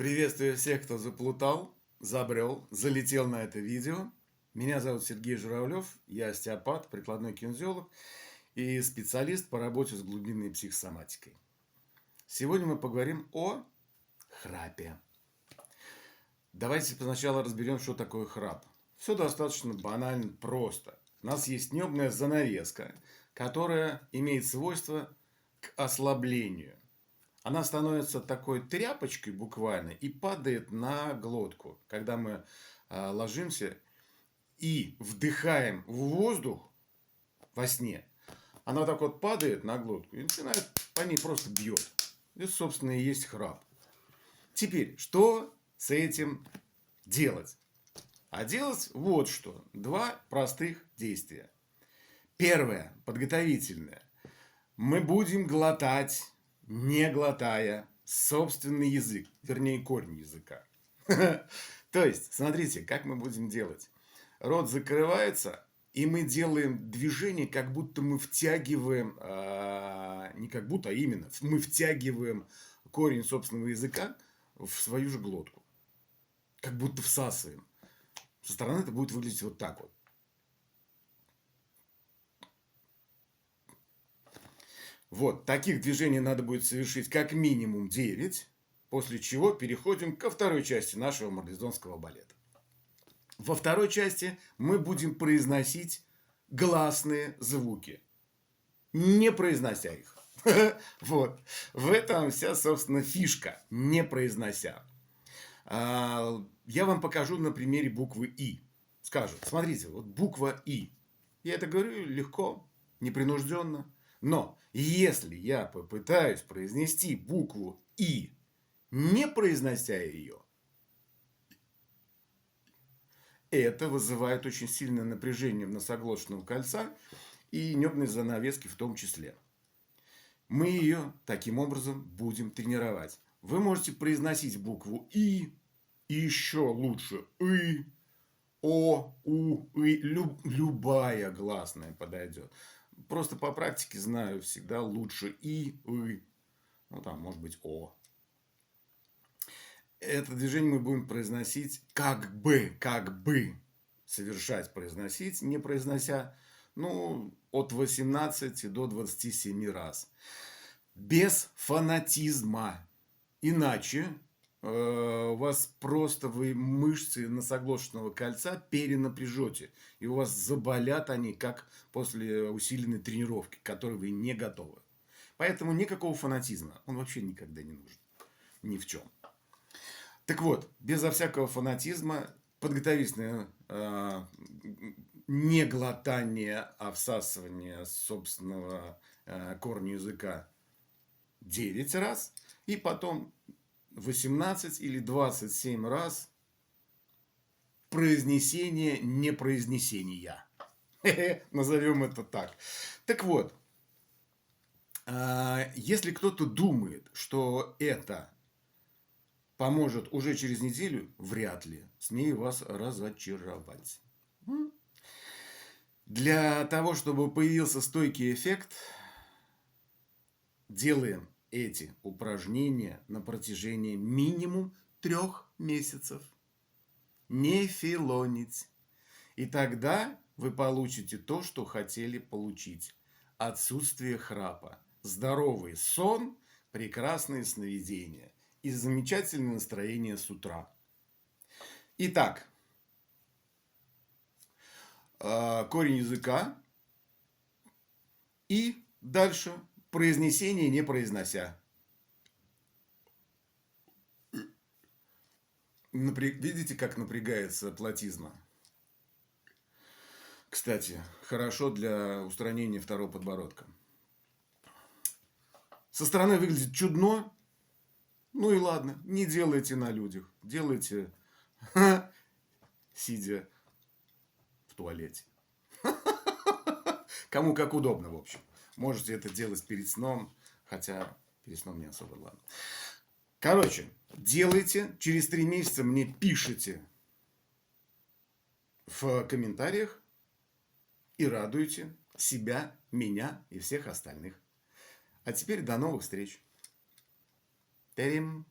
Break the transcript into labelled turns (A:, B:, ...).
A: Приветствую всех, кто заплутал, забрел, залетел на это видео. Меня зовут Сергей Журавлев, я остеопат, прикладной кинезиолог и специалист по работе с глубинной психосоматикой. Сегодня мы поговорим о храпе. Давайте сначала разберем, что такое храп. Все достаточно банально, просто. У нас есть небная занавеска, которая имеет свойство к ослаблению. Она становится такой тряпочкой буквально и падает на глотку, когда мы ложимся и вдыхаем в воздух во сне. Она так вот падает на глотку и начинает по ней просто бьет. Это, собственно, и есть храп. Теперь, что с этим делать? А делать вот что. Два простых действия. Первое, подготовительное. Мы будем глотать, не глотая, собственный язык, вернее, корень языка. То есть, смотрите, как мы будем делать. Рот закрывается, и мы делаем движение, как будто мы втягиваем, не как будто, а именно, мы втягиваем корень собственного языка в свою же глотку. Как будто всасываем. Со стороны это будет выглядеть вот так вот. Вот, таких движений надо будет совершить как минимум 9, после чего переходим ко второй части нашего марлезонского балета. Во второй части мы будем произносить гласные звуки, не произнося их. Вот, в этом вся, собственно, фишка, не произнося. Я вам покажу на примере буквы И. Скажу, смотрите, вот буква И. Я это говорю легко, непринужденно. Но если я попытаюсь произнести букву И, не произнося ее, это вызывает очень сильное напряжение в носоглоточного кольца и небной занавески в том числе. Мы ее таким образом будем тренировать. Вы можете произносить букву И, и еще лучше И, О, У, И, любая гласная подойдет. Просто по практике знаю, всегда лучше И, ну там может быть О. Это движение мы будем произносить как бы совершать, произносить, не произнося, ну, от 18 до 27 раз. Без фанатизма. Иначе у вас просто вы мышцы носоглоточного кольца перенапряжете. И у вас заболят они, как после усиленной тренировки, к которой вы не готовы. Поэтому никакого фанатизма. Он вообще никогда не нужен. Ни в чем. Так вот, безо всякого фанатизма, подготовительное не глотание, а всасывание собственного корня языка 9 раз. И потом 18 или 27 раз произнесение непроизнесения. Назовем это так. Так вот, если кто-то думает, что это поможет уже через неделю, вряд ли. Смею вас разочаровать. Для того, чтобы появился стойкий эффект, делаем эти упражнения на протяжении минимум 3 месяцев. Не филонить. И тогда вы получите то, что хотели получить. Отсутствие храпа, здоровый сон, прекрасные сновидения и замечательное настроение с утра. Итак, корень языка и дальше произнесение, не произнося. Видите, как напрягается платизма? Кстати, хорошо для устранения второго подбородка. Со стороны выглядит чудно. Ну и ладно, не делайте на людях. Делайте, сидя в туалете. Кому как удобно, в общем. Можете это делать перед сном, хотя перед сном не особо ладно. Короче, делайте, через 3 месяца мне пишите в комментариях и радуйте себя, меня и всех остальных. А теперь до новых встреч. Терем.